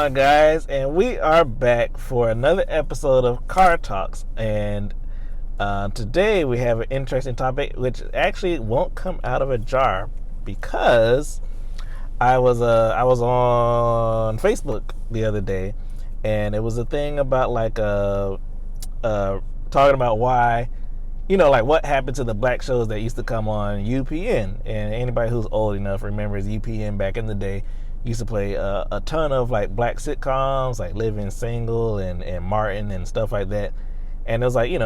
on, guys? And we are back for another episode of Car Talks. And today we have an interesting topic, which actually won't come out of a jar because I was on Facebook the other day, and it was a thing about talking about why, like what happened to the black shows that used to come on UPN. And anybody who's old enough remembers UPN back in the day. Used to play a ton of like black sitcoms, like Living Single and Martin and stuff like that. And it was like, it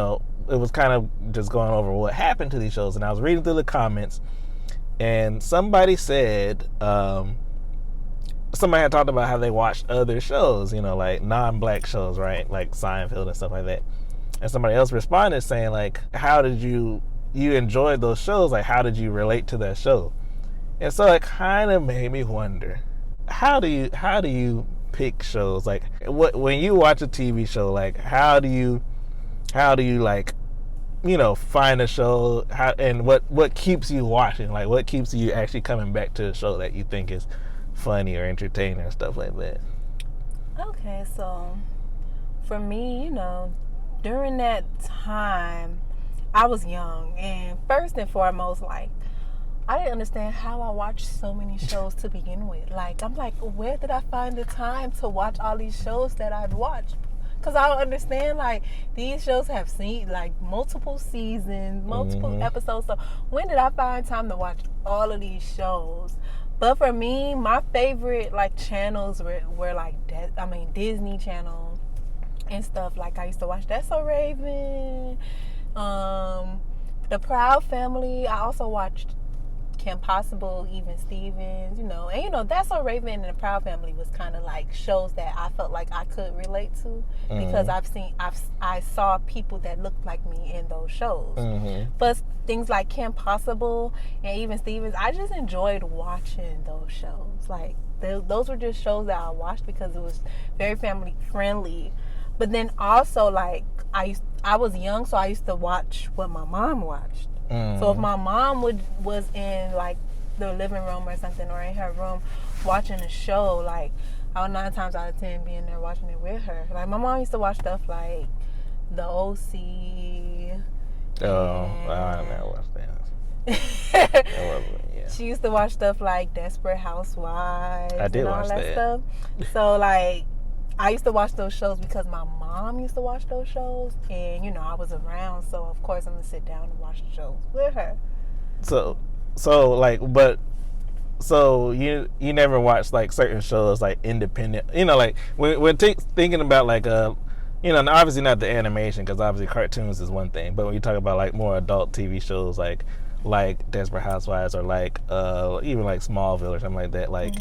was kind of just going over what happened to these shows. And I was reading through the comments, and somebody said, somebody had talked about how they watched other shows, like non-black shows, right? Like Seinfeld and stuff like that. And somebody else responded saying, like, how did you enjoyed those shows? Like, how did you relate to that show? And so it kind of made me wonder, how do you pick shows? Like, when you watch a TV show, like, how do you like, find a show, and what keeps you watching? Like, what keeps you actually coming back to a show that you think is funny or entertaining or stuff like that? Okay, so for me, during that time, I was young, and first and foremost, like, I didn't understand how I watched so many shows to begin with. Like, I'm like, where did I find the time to watch all these shows that I've watched? Because I don't understand, like, these shows have seen, like, multiple seasons, multiple episodes. So when did I find time to watch all of these shows? But for me, my favorite, like, channels were like, Disney Channel and stuff. Like, I used to watch That's So Raven, The Proud Family. I also watched Kim Possible, Even Stevens, and That's So Raven and The Proud Family was kind of like shows that I felt like I could relate to because I saw people that looked like me in those shows. But things like Kim Possible and Even Stevens, I just enjoyed watching those shows. Like, those were just shows that I watched because it was very family friendly. But then also, like, I was young, so I used to watch what my mom watched. So if my mom was in, like, the living room or something, or in her room watching a show, like, I would 9 times out of 10 be in there watching it with her. Like, my mom used to watch stuff like The OC. Oh, I never watched that. Yeah. She used to watch stuff like Desperate Housewives. I did and all watch that stuff. So, like, I used to watch those shows because my mom used to watch those shows, and I was around, so of course I'm gonna sit down and watch the shows with her. So you never watched like certain shows like independent, like when thinking about like obviously not the animation, because obviously cartoons is one thing, but when you talk about like more adult TV shows like Desperate Housewives or like even like Smallville or something like that, like.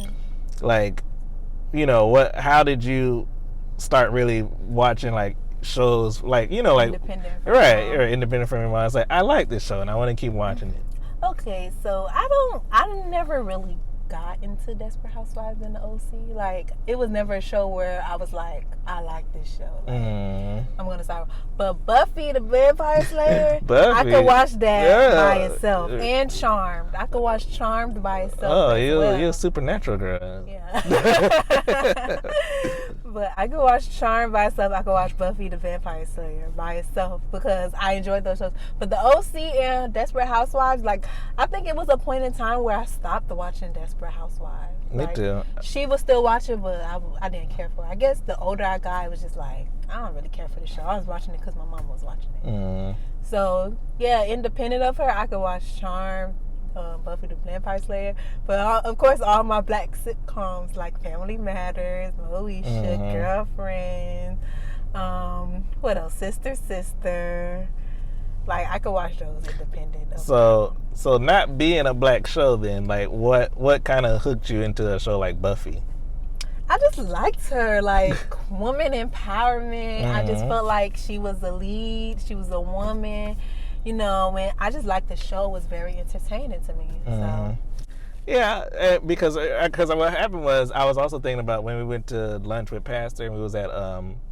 How did you start really watching like shows like independent or independent from your mind? It's like, I like this show and I want to keep watching it. Okay, so I never really got into Desperate Housewives and the OC. Like, it was never a show where I was like, I like this show. Like, I'm gonna start. But Buffy the Vampire Slayer, I could watch that by itself. And Charmed, I could watch Charmed by itself. Oh, you're a supernatural girl. Yeah. But I could watch Charmed by itself. I could watch Buffy the Vampire Slayer by itself because I enjoyed those shows. But the OC and Desperate Housewives, like, I think it was a point in time where I stopped watching Desperate Housewives. Me too. She was still watching, but I didn't care for it. I guess the older I got, I was just like, I don't really care for the show. I was watching it because my mom was watching it. So, yeah, independent of her, I could watch Charmed, Buffy the Vampire Slayer, but of course all my black sitcoms like Family Matters, Moesha, Girlfriend, what else, Sister, like, I could watch those independent. So not being a black show, then, like, what kind of hooked you into a show like Buffy? I just liked her, like, woman empowerment. I just felt like she was the lead, she was a woman. And I just liked the show, was very entertaining to me. So. Yeah, because what happened was I was also thinking about when we went to lunch with Pastor and we was at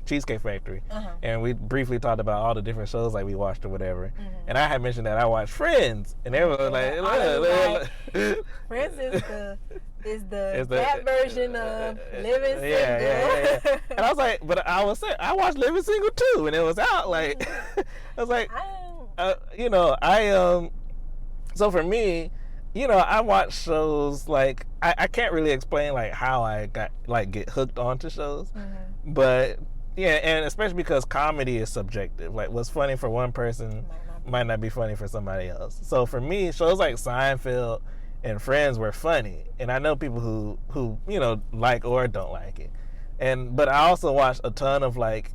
Cheesecake Factory, and we briefly talked about all the different shows like we watched or whatever. And I had mentioned that I watched Friends, and everyone was like, Friends is It's that version of Living Single. Yeah. And I was like, but I was saying, I watched Living Single too, and it was out. Like, I was like, so for me, I watch shows like I can't really explain like how I got get hooked onto shows, but yeah, and especially because comedy is subjective. Like, what's funny for one person might not be funny for somebody else. So for me, shows like Seinfeld and Friends were funny, and I know people who like or don't like it, but I also watched a ton of like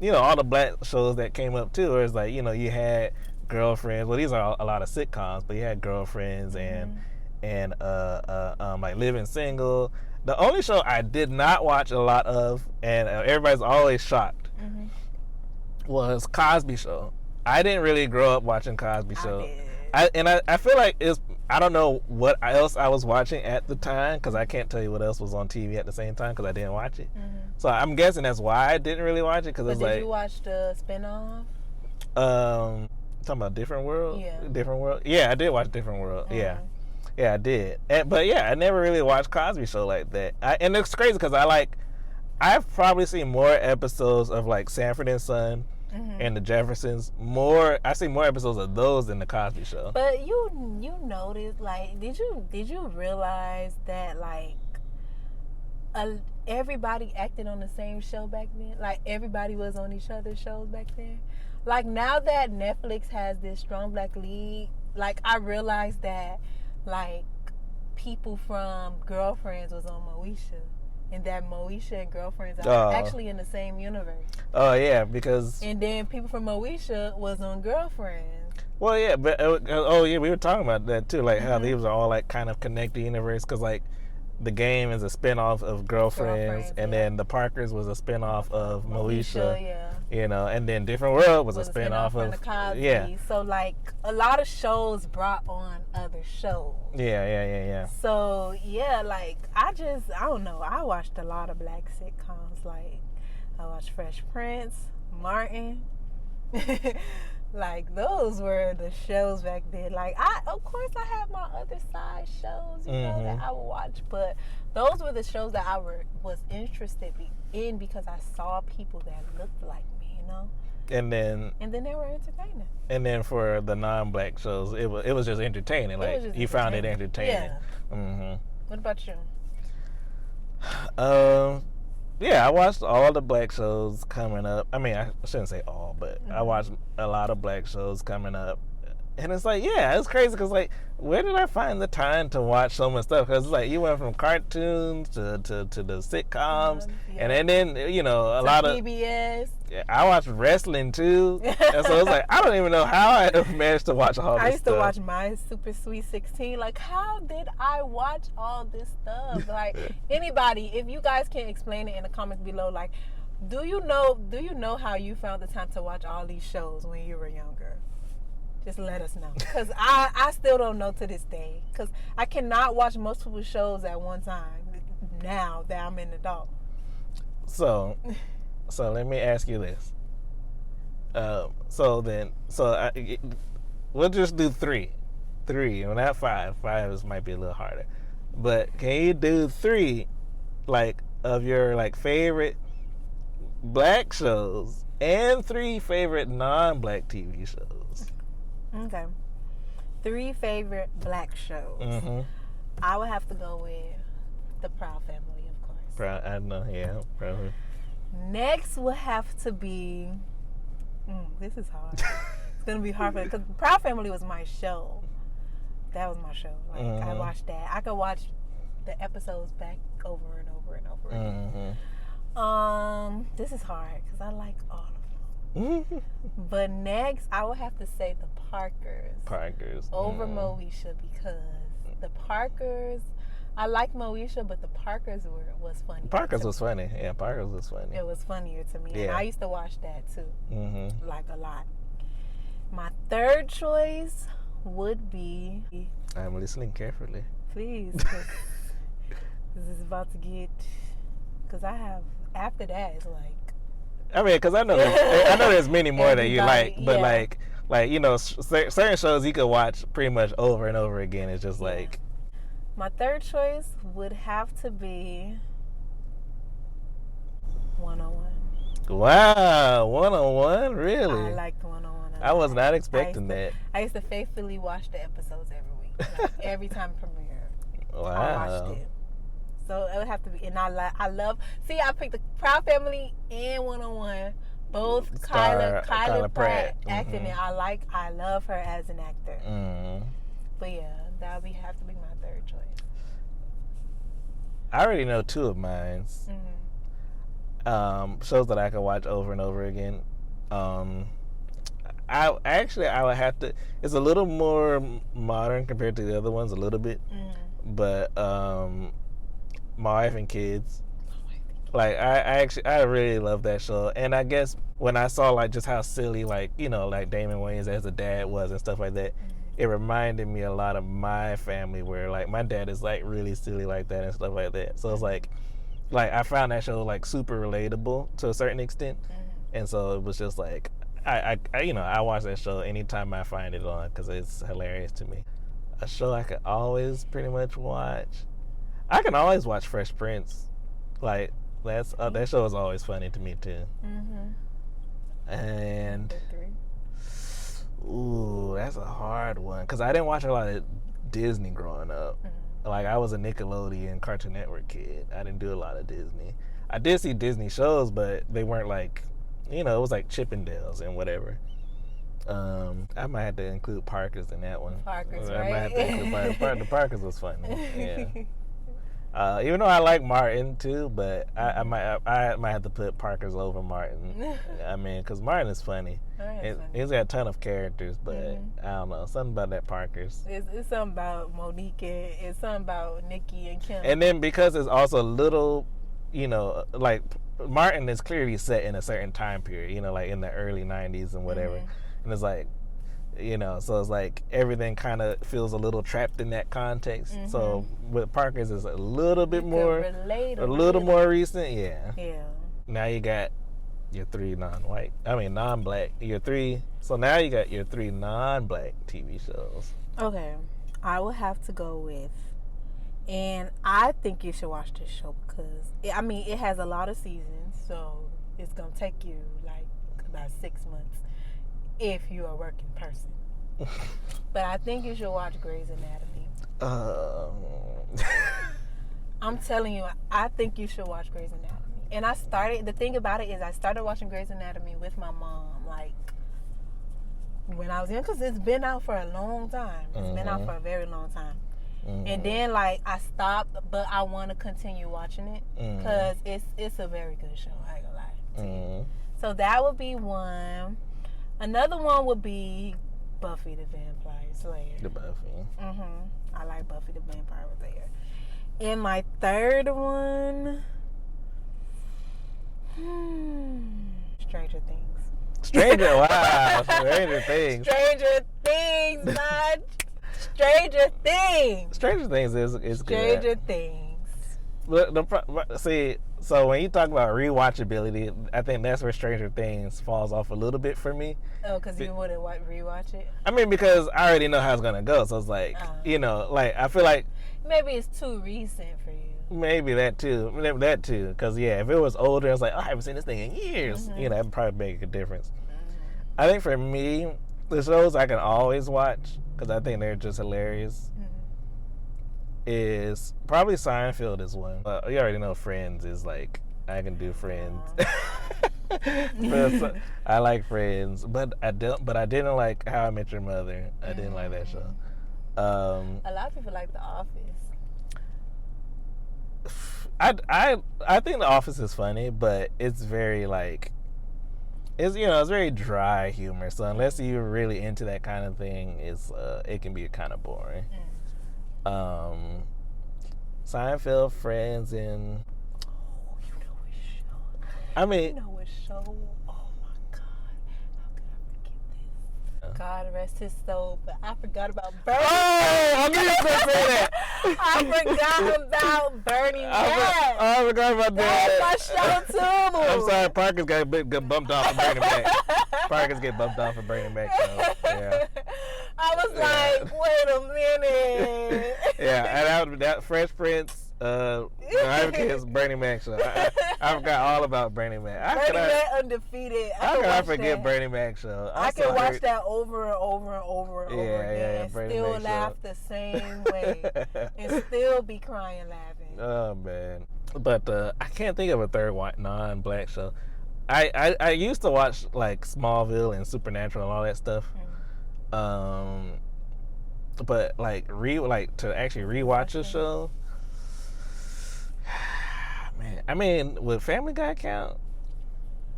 all the black shows that came up too. Where it's like you had Girlfriends. Well, these are a lot of sitcoms, but you had Girlfriends and like Living Single. The only show I did not watch a lot of, and everybody's always shocked, was Cosby Show. I didn't really grow up watching Cosby Show. I feel like I don't know what else I was watching at the time, because I can't tell you what else was on TV at the same time because I didn't watch it. So I'm guessing that's why I didn't really watch it. Did you watch the spinoff? Talking about Different World? Yeah. Different World? Yeah, I did watch Different World. Yeah, I did. But yeah, I never really watched Cosby Show like that. And it's crazy because I've probably seen more episodes of like Sanford and Son and the Jeffersons. I see more episodes of those than the Cosby Show. But you noticed, like, did you realize that like everybody acted on the same show back then? Like, everybody was on each other's shows back then. Like, now that Netflix has this strong black lead, like, I realized that like people from Girlfriends was on Moesha, and that Moesha and Girlfriends are actually in the same universe. Oh yeah, because and then people from Moesha was on Girlfriends. Well, yeah, but we were talking about that too, like how these are all like kind of connected universe, because like The Game is a spinoff of Girlfriends, and then The Parkers was a spinoff of Moesha. And then Different World was a spinoff of the Cosby. So like a lot of shows brought on other shows. Yeah. So yeah, like I don't know. I watched a lot of black sitcoms. Like I watched Fresh Prince, Martin. Like those were the shows back then. Like of course I have my other side shows, that I would watch, but those were the shows that I was interested in because I saw people that looked like me, And then they were entertaining. And then for the non-black shows, it was just entertaining. Like you found it entertaining. Yeah. What about you? Yeah, I watched all the black shows coming up. I mean, I shouldn't say all, but I watched a lot of black shows coming up. And it's like, yeah, it's crazy because, like, where did I find the time to watch so much stuff? Because, like, you went from cartoons to the sitcoms, and then a lot of PBS. Yeah, I watched wrestling too, and so it's like I don't even know how I managed to watch all this stuff. I used to watch My Super Sweet 16. Like, how did I watch all this stuff? Like, anybody, if you guys can explain it in the comments below, like, do you know how you found the time to watch all these shows when you were younger? Just let us know, because I still don't know to this day, because I cannot watch multiple shows at one time now that I'm an adult. So let me ask you this. We'll just do three, and not five. Five might be a little harder, but can you do three, like, of your like favorite black shows and three favorite non-black TV shows? Okay. 3 favorite black shows. I would have to go with The Proud Family, of course. I know, yeah, probably. Next would have to be... this is hard. It's going to be hard because The Proud Family was my show. That was my show. Like, I watched that. I could watch the episodes back over and over and over again. This is hard because I like all of them. But next, I would have to say The Parkers. Over Moesha, because The Parkers, I like Moesha, but The Parkers was funny. Parkers was funny. Yeah, Parkers was funny. It was funnier to me. Yeah. And I used to watch that too. Like a lot. My third choice would be... I'm listening carefully. Please. This is about to get... Because I have... After that, it's like... I mean, because I know there's many more that you like, but like certain shows you could watch pretty much over and over again. It's just like My third choice would have to be 101. Wow, 101? Really? I liked 101. I was not expecting that. I used to faithfully watch the episodes every week. Like, every time it premiered. Wow. I watched it. So it would have to be, and I love. See, I picked the Proud Family and 101. Both Kyla Pratt acting it. I love her as an actor. Mm-hmm. But yeah, that would have to be my third choice. I already know two of mine. Mm-hmm. Shows that I can watch over and over again. I would have to. It's a little more modern compared to the other ones, a little bit. Mm-hmm. But My Wife and Kids. Like I really love that show, and I guess when I saw like just how silly like like Damon Wayans as a dad was and stuff like that, it reminded me a lot of my family where like my dad is like really silly like that and stuff like that. So it's like I found that show like super relatable to a certain extent, and so it was just like I watch that show anytime I find it on because it's hilarious to me. A show I could always pretty much watch. I can always watch Fresh Prince, like. That show is always funny to me too. Mm-hmm. And ooh, that's a hard one because I didn't watch a lot of Disney growing up. Mm-hmm. Like I was a Nickelodeon, Cartoon Network kid. I didn't do a lot of Disney. I did see Disney shows, but they weren't like, it was like Chippendales and whatever. I might have to include Parkers in that one. Parkers, I right? might have to include the Parkers was funny. Yeah. Even though I like Martin too, but I might have to put Parkers over Martin. I mean, because Martin is funny. He's got a ton of characters, but I don't know, something about that Parkers. It's something about Monique and it's something about Nikki and Kim. And then because it's also a little, like Martin is clearly set in a certain time period, like in the early 90s and whatever, and it's like. So it's like everything kind of feels a little trapped in that context. Mm-hmm. So with Parker's is a little bit more, more recent. Yeah. Yeah. Now you got your non-black. So now you got your three non-black TV shows. Okay. I will have to go with, and I think you should watch this show because, it has a lot of seasons. So it's going to take you like about 6 months. If you're a working person. But I think you should watch Grey's Anatomy. I'm telling you, I think you should watch Grey's Anatomy. And the thing about it is I started watching Grey's Anatomy with my mom, like, when I was young, because it's been out for a long time. It's been out for a very long time. Mm-hmm. And then, like, I stopped, but I want to continue watching it, because it's a very good show, I ain't gonna lie to you. So that would be one. Another one would be Buffy the Vampire Slayer. The Buffy. I like Buffy the Vampire Slayer. And my third one, Stranger Things. Wow. Stranger Things. Stranger Things, man. Stranger Things. Stranger Things is good. Stranger Things. See, so when you talk about rewatchability, I think that's where Stranger Things falls off a little bit for me. Oh, because you wouldn't rewatch it? I mean, because I already know how it's going to go. So it's like, like, I feel like... Maybe it's too recent for you. Maybe that too. Because, if it was older, it's like, I haven't seen this thing in years. That would probably make a difference. I think for me, the shows I can always watch, because I think they're just hilarious, is probably Seinfeld is one. You already know Friends is like, I can do Friends. I like Friends, but I didn't like How I Met Your Mother. I didn't like that show. A lot of people like The Office. I think The Office is funny, but it's very like, it's very dry humor. So unless you're really into that kind of thing, it can be kind of boring. Seinfeld, Friends, and you know what show? Oh my God, how could I forget this? God rest his soul, but I forgot about Bernie. Oh, I knew you were going to say that. I forgot about Bernie Mac. I forgot about that. That's my show too. I'm sorry, Parker's got bumped off of Bernie Mac. Spartacus get bumped off for bringing back shows. Yeah. I was like, wait a minute. Yeah, and that Fresh Prince, Iron Kids, Bernie Mac show. I forgot all about Bernie Mac. Bernie Mac undefeated. How can I forget Bernie Mac show? I can watch that over and over and over and over again and still laugh the same way and still be crying laughing. Oh man. But I can't think of a third non-black show. I used to watch like Smallville and Supernatural and all that stuff. But like to actually rewatch a show, man. I mean, would Family Guy count?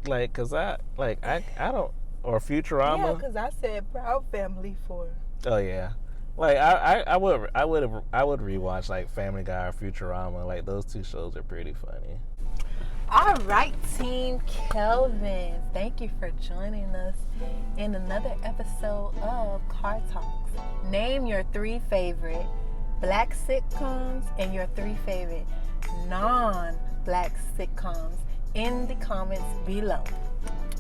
Like, cause I don't, or Futurama. Yeah, cause I said Proud Family for. Oh yeah, like I would rewatch like Family Guy or Futurama. Like those two shows are pretty funny. All right, Team Kelvin. Thank you for joining us in another episode of Car Talks. Name your 3 favorite black sitcoms and your 3 favorite non-black sitcoms in the comments below.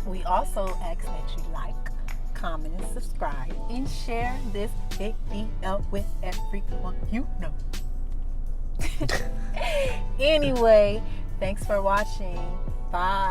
We also ask that you like, comment, and subscribe, and share this video with everyone you know. Anyway, thanks for watching. Bye.